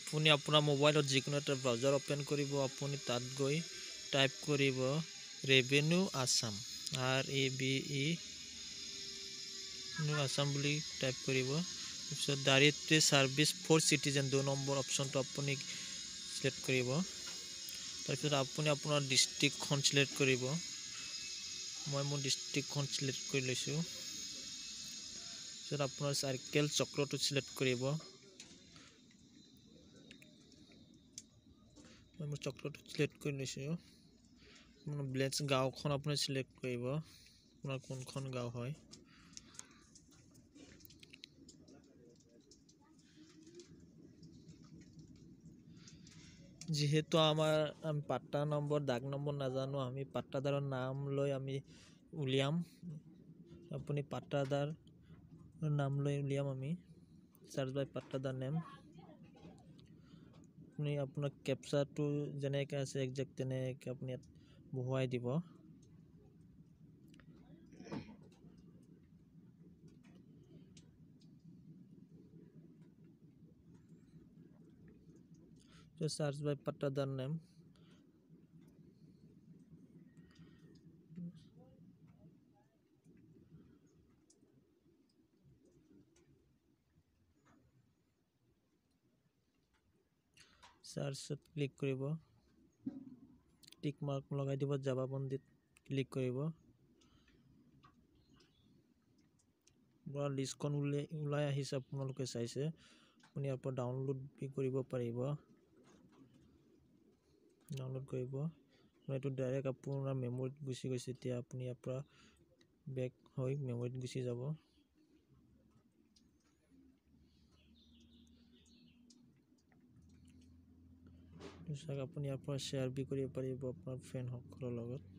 আপুনি আপোনাৰ মোবাইলত যিকোনো এটা ব্ৰাউজাৰ ওপেন কৰিব আপুনি তাত গৈ টাইপ কৰিব ৰেভিনিউ আসাম RAVE আসাম বুলি টাইপ কৰিব তাৰপিছত directly service for citizen 2 number অপচনটো আপুনি সিলেক্ট কৰিব তাৰপিছত আপুনি আপোনাৰ ডিস্ট্ৰিক্টখন সিলেক্ট কৰিব মই মোৰ ডিস্ট্ৰিক্টখন সিলেক্ট কৰি লৈছো তাৰপিছত আপোনাৰ সাৰ্কেল চক্ৰটো সিলেক্ট কৰিব মই মোৰ চক্ৰটো সিলেক্ট কৰি লৈছো আপোনাৰ ব্লেডছ গাঁওখন আপুনি সিলেক্ট কৰিব আপোনাৰ কোনখন গাঁও হয় যেহেতু আমাৰ পাট্টা নম্বৰ দাগ নম্বৰ নাজানো আমি পাট্টাদাৰৰ নাম লৈ আমি উলিয়াম আপুনি পাট্টাদাৰ নাম লৈ উলিয়াম আমি সাৰ্চ বাই পাট্টাদাৰ নেম আপুনি আপোনাৰ কেপচাটো যেনেকৈ আছে একজেক্ট তেনেকৈ আপুনি বহুৱাই দিব so search by pattadar name search click কৰিব টিক মাৰ্ক লগাই দিব জাভা বন্দীত ক্লিক কৰিব পুৰা লিষ্টখন ওলাই আহিছে আপোনালোকে চাইছে আপুনি ইয়াৰ পৰা ডাউনলোড কৰিব পাৰিব ডাউনলোড কৰিব এইটো ডাইৰেক্ট আপোনাৰ মেমৰিত গুচি গৈছে এতিয়া আপুনি ইয়াৰ পৰা বেক হৈ মেমৰিত গুচি যাব আপুনি ইয়াৰ পৰা শ্বেয়াৰ কৰিব পাৰিব আপোনাৰ ফ্ৰেণ্ডসকলৰ লগত